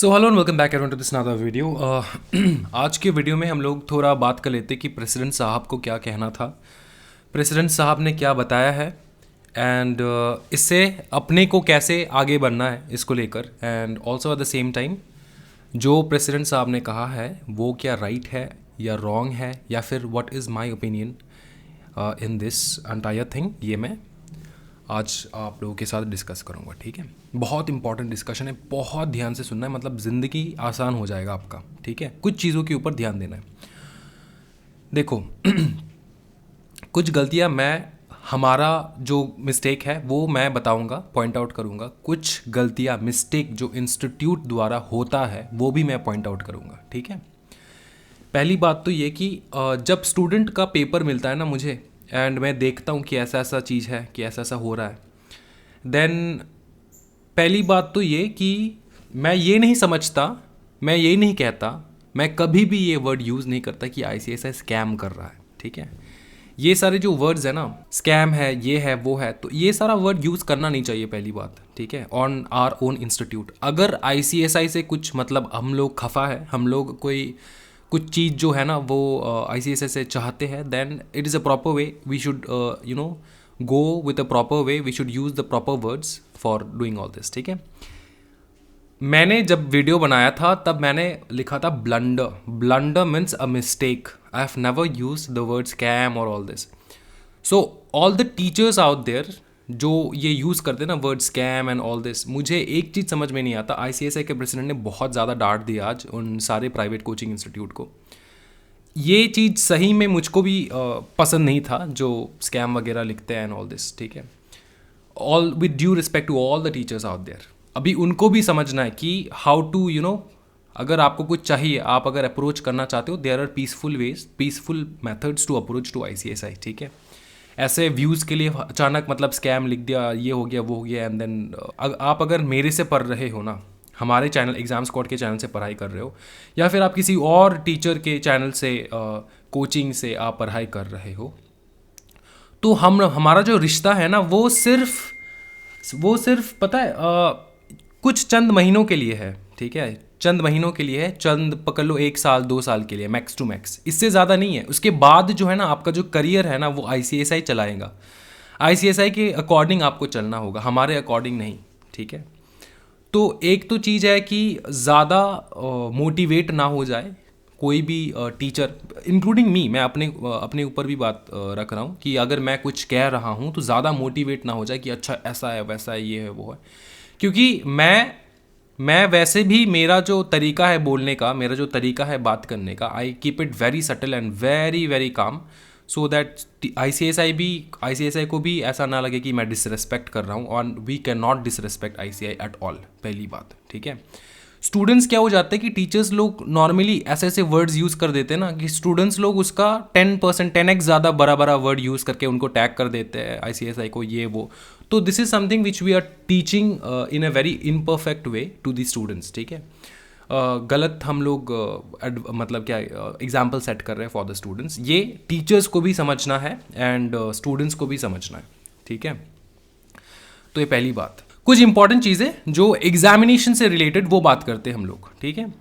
So hello and welcome back to this another video. आज के video में हम लोग थोड़ा बात कर लेते कि प्रेसिडेंट साहब को क्या कहना था, प्रेसिडेंट साहब ने क्या बताया है एंड इससे अपने को कैसे आगे बढ़ना है इसको लेकर, and also at the same time जो प्रेसिडेंट साहब ने कहा है वो क्या राइट है या रॉन्ग है, या फिर what is my opinion in this entire thing, ये मैं आज आप लोगों के साथ डिस्कस करूंगा। ठीक है, बहुत इंपॉर्टेंट डिस्कशन है, बहुत ध्यान से सुनना है, मतलब ज़िंदगी आसान हो जाएगा आपका। ठीक है, कुछ चीज़ों के ऊपर ध्यान देना है। देखो कुछ गलतियां हमारा जो मिस्टेक है वो मैं बताऊंगा, पॉइंट आउट करूंगा। कुछ गलतियां मिस्टेक जो इंस्टीट्यूट द्वारा होता है वो भी मैं पॉइंट आउट करूंगा। ठीक है, पहली बात तो ये कि जब स्टूडेंट का पेपर मिलता है ना मुझे, एंड मैं देखता हूँ कि ऐसा ऐसा चीज़ है, कि ऐसा ऐसा हो रहा है, देन पहली बात तो ये कि मैं ये नहीं समझता, मैं ये नहीं कहता, मैं कभी भी ये वर्ड यूज़ नहीं करता कि आईसीएसआई स्कैम कर रहा है। ठीक है, ये सारे जो वर्ड्स है ना, स्कैम है, ये है, वो है, तो ये सारा वर्ड यूज़ करना नहीं चाहिए पहली बात। ठीक है, ऑन आवर ओन इंस्टीट्यूट अगर आईसीएसआई से कुछ मतलब हम लोग खफा है, हम लोग कोई कुछ चीज़ जो है ना वो आईसीएसआई से चाहते हैं, then it is a proper way, we should go with a proper way, we should use the proper words for doing all this. ठीक है, मैंने जब वीडियो बनाया था तब मैंने लिखा था blunder. Blunder means a mistake. I have never use the word scam और all this. So all the teachers out there जो ये यूज़ करते हैं ना word scam and all this, मुझे एक चीज़ समझ में नहीं आता। आईसीएसआई के प्रेसिडेंट ने बहुत ज़्यादा डांट दिया आज उन सारे प्राइवेट कोचिंग इंस्टीट्यूट को। ये चीज़ सही में मुझको भी पसंद नहीं था जो स्कैम वगैरह लिखते हैं एंड ऑल दिस। ठीक है, all with due respect to all the teachers out there, अभी उनको भी समझना है कि हाउ टू अगर आपको कुछ चाहिए, आप अगर अप्रोच करना चाहते हो, there are peaceful ways, peaceful methods to approach to ICSI. ठीक है, ऐसे व्यूज़ के लिए अचानक मतलब स्कैम लिख दिया, ये हो गया, वो हो गया, एंड देन आप अगर मेरे से पढ़ रहे हो ना, हमारे चैनल एग्जाम स्क्वाड के चैनल से पढ़ाई कर रहे हो, या फिर आप किसी और टीचर के चैनल से कोचिंग से आप पढ़ाई कर रहे हो, तो हमारा जो रिश्ता है ना वो सिर्फ पता है कुछ चंद महीनों के लिए है। ठीक है, चंद महीनों के लिए है, चंद पकड़ लो 1 साल 2 साल के लिए, मैक्स टू मैक्स, इससे ज़्यादा नहीं है। उसके बाद जो है ना आपका जो करियर है ना वो आईसीएसआई चलाएगा, आईसीएसआई के अकॉर्डिंग आपको चलना होगा, हमारे अकॉर्डिंग नहीं। ठीक है, तो एक तो चीज़ है कि ज़्यादा मोटिवेट ना हो जाए कोई भी टीचर, इंक्लूडिंग मी, मैं अपने ऊपर भी बात रख रहा हूँ कि अगर मैं कुछ कह रहा हूँ तो ज़्यादा मोटिवेट ना हो जाए कि अच्छा ऐसा है, वैसा है, ये है, वो है। क्योंकि मैं वैसे भी, मेरा जो तरीका है बोलने का, मेरा जो तरीका है बात करने का, I keep it very subtle and very very calm, so that ICSI को भी ऐसा ना लगे कि मैं डिसरेस्पेक्ट कर रहा हूँ, और we can not disrespect ICI at all, पहली बात। ठीक है, स्टूडेंट्स क्या हो जाते हैं कि टीचर्स लोग नॉर्मली ऐसे ऐसे वर्ड्स यूज़ कर देते हैं ना कि स्टूडेंट्स लोग उसका 10% 10x ज़्यादा बड़ा बड़ा वर्ड यूज़ करके उनको टैग कर देते हैं आईसीएसआई को, ये वो। तो this is something which we are teaching in a very imperfect way to the students. ठीक है, गलत हम लोग मतलब क्या एग्जाम्पल सेट कर रहे हैं फॉर द स्टूडेंट्स, ये टीचर्स को भी समझना है एंड स्टूडेंट्स को भी समझना है। ठीक है, तो ये पहली बात। कुछ इंपॉर्टेंट चीज़ें जो एग्जामिनेशन से रिलेटेड वो बात करते हैं हम लोग। ठीक है,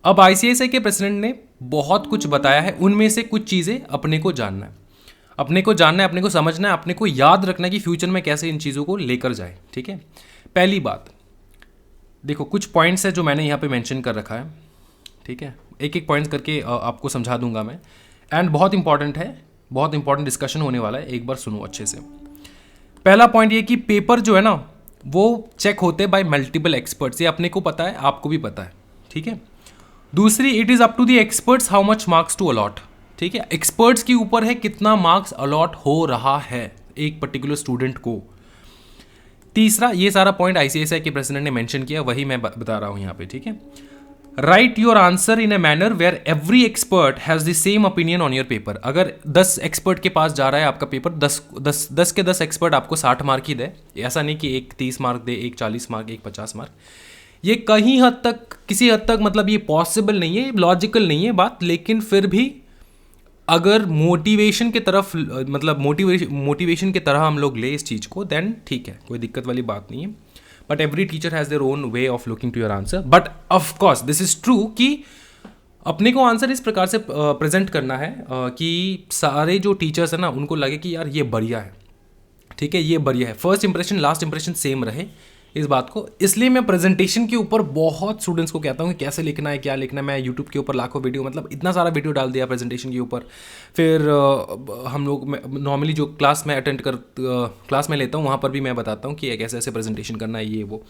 अब आईसीएसआई के प्रेसिडेंट ने बहुत कुछ बताया है, उनमें से कुछ चीज़ें अपने को जानना है, अपने को जानना है, अपने को समझना है, अपने को याद रखना है कि फ्यूचर में कैसे इन चीज़ों को लेकर जाए। ठीक है, पहली बात देखो, कुछ पॉइंट्स है जो मैंने यहाँ पे मेंशन कर रखा है। ठीक है, एक एक पॉइंट्स करके आपको समझा दूंगा मैं, एंड बहुत इंपॉर्टेंट है, बहुत इंपॉर्टेंट डिस्कशन होने वाला है, एक बार सुनो अच्छे से। पहला पॉइंट ये कि पेपर जो है ना वो चेक होते हैं बाय मल्टीपल एक्सपर्ट्स, ये अपने को पता है, आपको भी पता है। ठीक है, दूसरी, it is up to the experts how much marks to allot. ठीक है, एक्सपर्ट्स के ऊपर है कितना मार्क्स अलॉट हो रहा है एक पर्टिकुलर स्टूडेंट को। तीसरा, ये सारा पॉइंट आईसीएसआई के प्रेसिडेंट ने मेंशन किया, वही मैं बता रहा हूँ यहाँ पे। ठीक है, write your answer in a manner where every expert has the same opinion on your paper. अगर 10 एक्सपर्ट के पास जा रहा है आपका पेपर, 10 के 10 एक्सपर्ट आपको 60 मार्क ही दे, ऐसा नहीं कि एक 30 मार्क दे, एक 40 मार्क, एक 50 मार्क, ये कहीं हद तक, किसी हद तक मतलब ये पॉसिबल नहीं है, लॉजिकल नहीं है बात, लेकिन फिर भी अगर मोटिवेशन के तरफ, मतलब मोटिवेशन के तरह हम लोग ले इस चीज़ को, देन ठीक है, कोई दिक्कत वाली बात नहीं है। But every teacher has their own way of looking to your answer. But of course this is true कि अपने को आंसर इस प्रकार से प्रेजेंट करना है कि सारे जो टीचर्स हैं ना उनको लगे कि यार ये बढ़िया है, ठीक है, ये बढ़िया है. First impression last impression same रहे इस बात को. इसलिए मैं प्रेजेंटेशन के ऊपर बहुत स्टूडेंट्स को कहता हूँ कि कैसे लिखना है, क्या लिखना है. मैं यूट्यूब के ऊपर लाखों वीडियो, मतलब इतना सारा वीडियो डाल दिया प्रेजेंटेशन के ऊपर. फिर हम लोग नॉर्मली जो क्लास में क्लास में लेता हूँ वहाँ पर भी मैं बताता हूँ कि कैसे ऐसे प्रेजेंटेशन करना है, ये वो.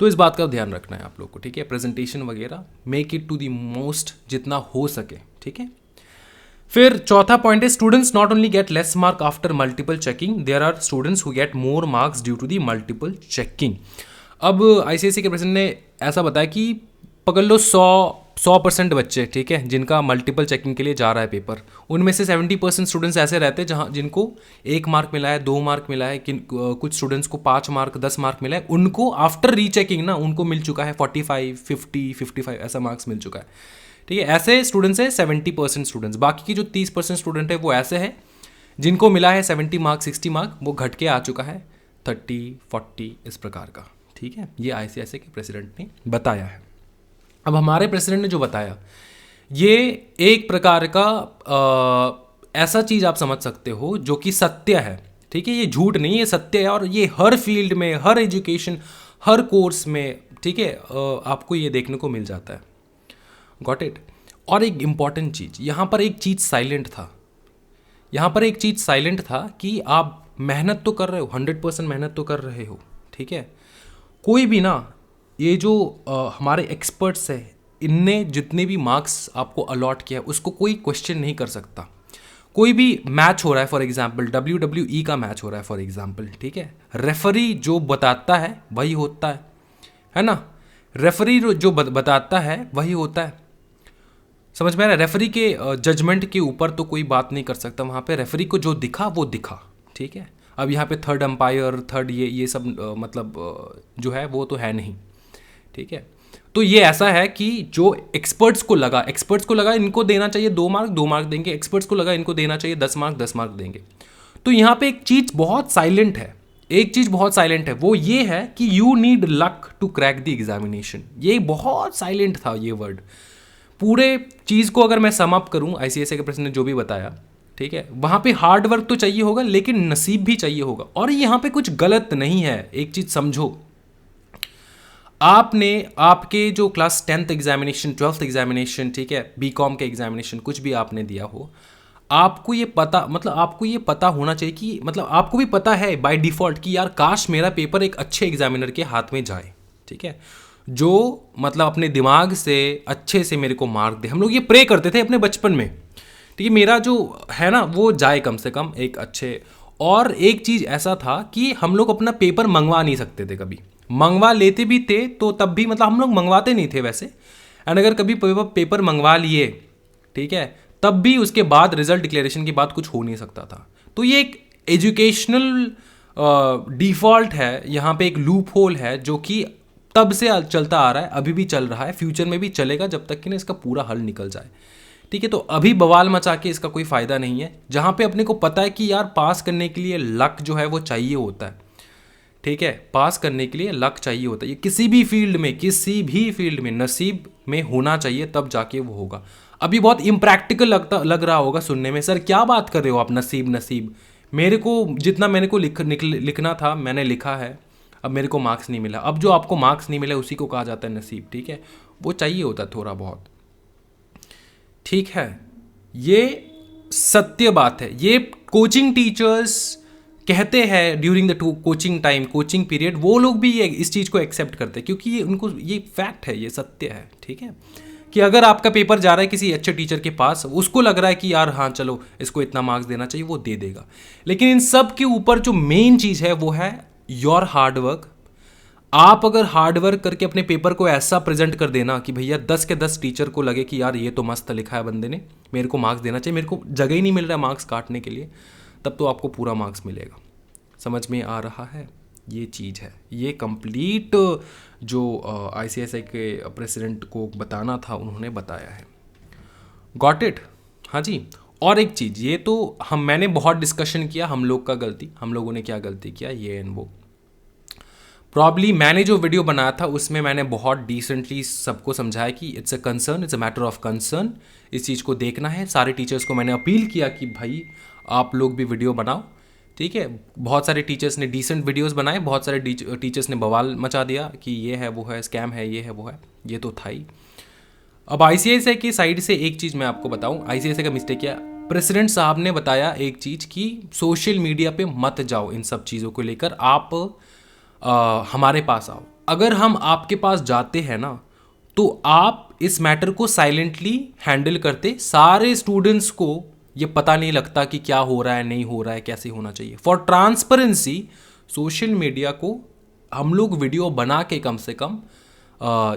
तो इस बात का ध्यान रखना है आप लोग को, ठीक है. प्रेजेंटेशन वगैरह make it to the most जितना हो सके, ठीक है. फिर चौथा पॉइंट है students not only get less mark after multiple checking, there are students who get more marks due to the multiple checking. अब आईसीएसई के प्रेसिडेंट ने ऐसा बताया कि पकड़ लो 100% बच्चे, ठीक है, जिनका मल्टीपल चेकिंग के लिए जा रहा है पेपर, उनमें से 70% स्टूडेंट्स ऐसे रहते हैं जहाँ जिनको 1 मार्क मिला है, 2 मार्क मिला है, कुछ स्टूडेंट्स को 5 मार्क 10 मार्क मिला है. उनको आफ्टर रीचेकिंग ना उनको मिल चुका है 45 50 55 ऐसा मार्क्स मिल चुका है, ठीक है. ऐसे स्टूडेंट्स हैं 70% स्टूडेंट्स. बाकी की जो 30% स्टूडेंट है वो ऐसे हैं जिनको मिला है 70 मार्क 60 मार्क, वो घट के आ चुका है 30 40 इस प्रकार का, ठीक है. ये आईसीएसई के प्रेसिडेंट ने बताया है. अब हमारे प्रेसिडेंट ने जो बताया ये एक प्रकार का ऐसा चीज़ आप समझ सकते हो जो कि सत्य है, ठीक है. ये झूठ नहीं, ये सत्य है. और ये हर फील्ड में, हर एजुकेशन, हर कोर्स में, ठीक है, आपको ये देखने को मिल जाता है. Got it. और एक इम्पॉर्टेंट चीज़, यहाँ पर एक चीज़ साइलेंट था. यहाँ पर एक चीज़ साइलेंट था कि आप मेहनत तो कर रहे हो, 100% मेहनत तो कर रहे हो, ठीक है. कोई भी ना, ये जो हमारे एक्सपर्ट्स हैं, इनने जितने भी मार्क्स आपको अलॉट किया है उसको कोई क्वेश्चन नहीं कर सकता. कोई भी मैच हो रहा है, फॉर एग्जांपल WWE का मैच हो रहा है फॉर एग्जांपल, ठीक है, रेफरी जो बताता है वही होता है ना. रेफरी जो बताता है वही होता है. समझ में आ रहा है. रेफरी के जजमेंट के ऊपर तो कोई बात नहीं कर सकता. वहाँ पे रेफरी को जो दिखा वो दिखा, ठीक है. अब यहाँ पे थर्ड अंपायर, थर्ड ये सब मतलब जो है वो तो है नहीं, ठीक है. तो ये ऐसा है कि जो एक्सपर्ट्स को लगा इनको देना चाहिए 2 मार्क 2 मार्क देंगे, एक्सपर्ट्स को लगा इनको देना चाहिए 10 मार्क 10 मार्क देंगे. तो यहाँ पे एक चीज़ बहुत साइलेंट है, वो ये है कि you need luck to crack the examination. ये बहुत साइलेंट था ये वर्ड. पूरे चीज़ को अगर मैं सम अप करूँ, आईसीएसई के प्रेसिडेंट ने जो भी बताया, ठीक है, वहाँ पे हार्ड वर्क तो चाहिए होगा लेकिन नसीब भी चाहिए होगा. और यहाँ पे कुछ गलत नहीं है. एक चीज़ समझो, आपने आपके जो class 10th examination, 12th examination, ठीक है, बीकॉम के एग्जामिनेशन, कुछ भी आपने दिया हो, आपको ये पता होना चाहिए कि मतलब आपको भी पता है बाय डिफ़ॉल्ट कि यार काश मेरा पेपर एक अच्छे एग्जामिनर के हाथ में जाए, ठीक है, जो मतलब अपने दिमाग से अच्छे से मेरे को मार्क दे. हम लोग ये प्रे करते थे अपने बचपन में, ठीक है, मेरा जो है ना वो जाए कम से कम एक अच्छे. और एक चीज़ ऐसा था कि हम लोग अपना पेपर मंगवा नहीं सकते थे. कभी मंगवा लेते भी थे तो तब भी मतलब हम लोग मंगवाते नहीं थे वैसे. एंड अगर कभी पेपर मंगवा लिए, ठीक है, तब भी उसके बाद रिजल्ट डिक्लेरेशन के बाद कुछ हो नहीं सकता था. तो ये एक एजुकेशनल डिफ़ॉल्ट है, यहाँ पे एक लूप होल है जो कि तब से चलता आ रहा है, अभी भी चल रहा है, फ्यूचर में भी चलेगा जब तक कि ना इसका पूरा हल निकल जाए, ठीक है. तो अभी बवाल मचा के इसका कोई फ़ायदा नहीं है. जहाँ पे अपने को पता है कि यार पास करने के लिए लक जो है वो चाहिए होता है, ठीक है, पास करने के लिए लक चाहिए होता है. ये किसी भी फील्ड में नसीब में होना चाहिए, तब जाके वो होगा. अभी बहुत इम्प्रैक्टिकल लग रहा होगा सुनने में, सर क्या बात कर रहे हो आप, नसीब. मेरे को जितना मैंने को लिखना था मैंने लिखा है, अब मेरे को मार्क्स नहीं मिला. अब जो आपको मार्क्स नहीं मिला उसी को कहा जाता है नसीब, ठीक है. वो चाहिए होता है थोड़ा बहुत, ठीक है. ये सत्य बात है. ये कोचिंग टीचर्स कहते हैं during the coaching time, coaching period, वो लोग भी ये इस चीज़ को एक्सेप्ट करते हैं क्योंकि ये उनको ये फैक्ट है, ये सत्य है, ठीक है, कि अगर आपका पेपर जा रहा है किसी अच्छे टीचर के पास, उसको लग रहा है कि यार हाँ चलो इसको इतना मार्क्स देना चाहिए, वो दे देगा. लेकिन इन सब के ऊपर जो मेन चीज़ है वो है योर हार्ड वर्क. आप अगर हार्ड वर्क करके अपने पेपर को ऐसा प्रेजेंट कर देना कि भैया 10 के 10 टीचर को लगे कि यार ये तो मस्त लिखा है बंदे ने, मेरे को मार्क्स देना चाहिए, मेरे को जगह ही नहीं मिल रहा है मार्क्स काटने के लिए, तब तो आपको पूरा मार्क्स मिलेगा. समझ में आ रहा है. ये चीज़ है, ये कंप्लीट जो आईसीएसई के प्रेसिडेंट को बताना था उन्होंने बताया है. Got it. हाँ जी. और एक चीज़, ये तो मैंने बहुत डिस्कशन किया, हम लोगों ने क्या गलती किया ये एंड वो, प्रॉब्ली मैंने जो वीडियो बनाया था उसमें मैंने बहुत डिसेंटली सबको समझाया कि it's a concern, it's a matter of concern, इस चीज़ को देखना है। सारे टीचर्स को मैंने अपील किया कि भाई आप लोग भी वीडियो बनाओ, ठीक है। बहुत सारे टीचर्स ने डिसेंट वीडियोस बनाए, बहुत सारे टीचर्स ने बवाल मचा दिया कि ये है वो है, स्कैम है, ये है वो है, ये तो था ही। अब आईसीआईसीआई की साइड से एक चीज़ मैं आपको बताऊं, आईसीआईसीआई का मिस्टेक क्या, प्रेसिडेंट साहब ने बताया एक चीज़ कि सोशल मीडिया पे मत जाओ, इन सब चीज़ों को लेकर आप हमारे पास आओ। अगर हम आपके पास जाते हैं ना तो आप इस मैटर को साइलेंटली हैंडल करते, सारे स्टूडेंट्स को ये पता नहीं लगता कि क्या हो रहा है, नहीं हो रहा है, कैसे होना चाहिए। फॉर ट्रांसपेरेंसी सोशल मीडिया को हम लोग वीडियो बना के कम से कम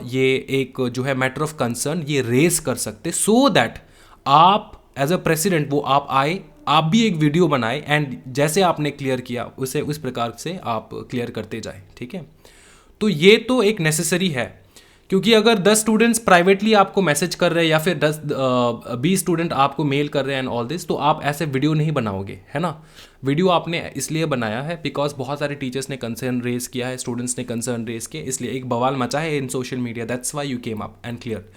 ये एक जो है मैटर ऑफ कंसर्न ये रेस कर सकते, सो दैट आप एज अ प्रेसिडेंट वो आप आए, आप भी एक वीडियो बनाए एंड जैसे आपने क्लियर किया उसे उस प्रकार से आप क्लियर करते जाए, ठीक है। तो ये तो एक नेसेसरी है, क्योंकि अगर 10 स्टूडेंट्स प्राइवेटली आपको मैसेज कर रहे हैं या फिर 20 स्टूडेंट आपको मेल कर रहे हैं एंड ऑल दिस, तो आप ऐसे वीडियो नहीं बनाओगे, है ना। वीडियो आपने इसलिए बनाया है बिकॉज बहुत सारे टीचर्स ने कंसर्न रेज किया है, स्टूडेंट्स ने कंसर्न रेज किया, इसलिए एक बवाल मचा है in social media, that's why you came up and clear.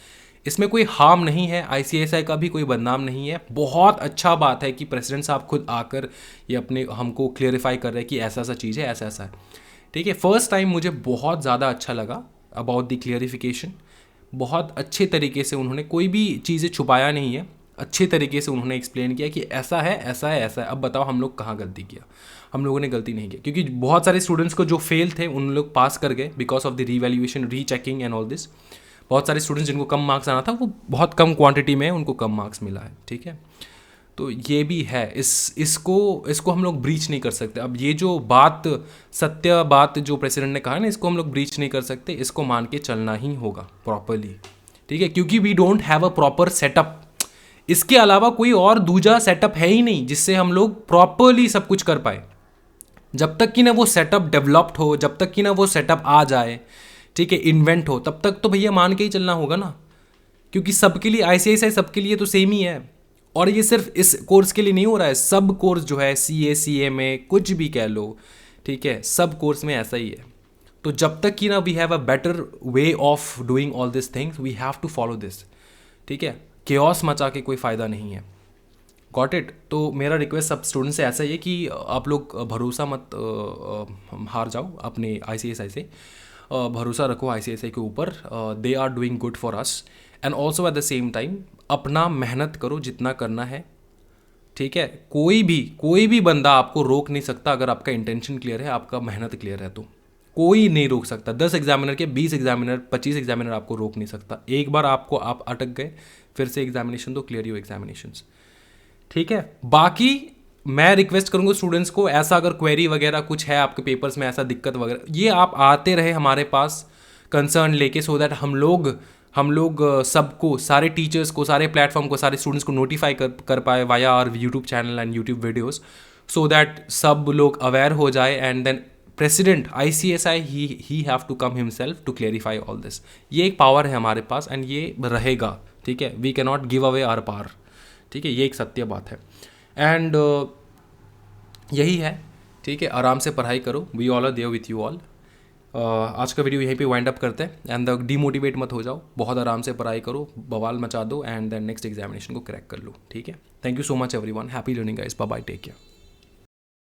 इसमें कोई हार्म नहीं है, आईसीआईसीआई का भी कोई बदनाम नहीं है। बहुत अच्छा बात है कि प्रेसिडेंट साहब खुद आकर ये अपने हमको क्लियरिफाई कर रहे हैं कि ऐसा ऐसा चीज़ है, ऐसा ऐसा है, ठीक है। फर्स्ट टाइम मुझे बहुत ज़्यादा अच्छा लगा अबाउट द क्लियरिफिकेशन। बहुत अच्छे तरीके से उन्होंने कोई भी चीज़ें छुपाया नहीं है, अच्छे तरीके से उन्होंने एक्सप्लेन किया कि ऐसा है, ऐसा है, ऐसा है। अब बताओ हम लोग कहाँ गलती किया, हम लोगों ने गलती नहीं की, क्योंकि बहुत सारे स्टूडेंट्स को जो फेल थे उन लोग पास कर गए because of the revaluation, rechecking and all this. बहुत सारे स्टूडेंट्स जिनको कम मार्क्स आना था वो बहुत कम क्वांटिटी में उनको कम मार्क्स मिला है, ठीक है। तो ये भी है, इसको हम लोग ब्रीच नहीं कर सकते। अब ये जो बात, सत्य बात जो प्रेसिडेंट ने कहा ना, इसको हम लोग ब्रीच नहीं कर सकते, इसको मान के चलना ही होगा प्रॉपरली, ठीक है। क्योंकि we don't have a proper setup, इसके अलावा कोई और दूजा सेटअप है ही नहीं जिससे हम लोग प्रॉपरली सब कुछ कर पाए। जब तक कि ना वो सेटअप डेवलप्ड हो, जब तक कि ना वो सेटअप आ जाए, ठीक है, इन्वेंट हो, तब तक तो भैया मान के ही चलना होगा ना। क्योंकि सबके लिए आईसीआईसीआई सबके लिए तो सेम ही है, और ये सिर्फ इस कोर्स के लिए नहीं हो रहा है, सब कोर्स जो है सीए, सीएमए, कुछ भी कह लो, ठीक है, सब कोर्स में ऐसा ही है। तो जब तक कि ना we have a better way of doing all this things, we have to follow this, ठीक है। केओस मचा के कोई फ़ायदा नहीं है, गॉट इट। तो मेरा रिक्वेस्ट सब स्टूडेंट से ऐसा ही है कि आप लोग भरोसा मत हार जाओ अपने आईसीआईसीआई से, भरोसा रखो आईसीआईसीआई के ऊपर, they are doing good for us and also at the same time अपना मेहनत करो जितना करना है, ठीक है। कोई भी बंदा आपको रोक नहीं सकता अगर आपका इंटेंशन क्लियर है, आपका मेहनत क्लियर है, तो कोई नहीं रोक सकता। 10 एग्जामिनर के 20 एग्जामिनर, 25 एग्जामिनर आपको रोक नहीं सकता। एक बार आपको आप अटक गए, फिर से एग्जामिनेशन दो, क्लियर यू एग्जामिनेशंस, ठीक है। बाकी मैं रिक्वेस्ट करूंगा स्टूडेंट्स को, ऐसा अगर क्वेरी वगैरह कुछ है आपके पेपर्स में, ऐसा दिक्कत वगैरह, ये आप आते रहे हमारे पास कंसर्न लेके, सो दैट हम लोग सबको, सारे टीचर्स को, सारे प्लेटफॉर्म को, सारे स्टूडेंट्स को नोटिफाई कर पाए via our YouTube channel and YouTube videos, so that सब लोग अवेयर हो जाए and then president ICSI he have to come himself to clarify all this. ये एक पावर है हमारे पास एंड ये रहेगा, ठीक है। We can not give away our power, ठीक है, ये एक सत्य बात है। एंड यही है, ठीक है। आराम से पढ़ाई करो, we all are there with you all. आज का वीडियो यहीं पे वाइंड अप करते हैं एंड डीमोटिवेट मत हो जाओ, बहुत आराम से पढ़ाई करो, बवाल मचा दो एंड देन नेक्स्ट एग्जामिनेशन को क्रैक कर लो, ठीक है। Thank you so much everyone, happy learning guys, bye bye, take care.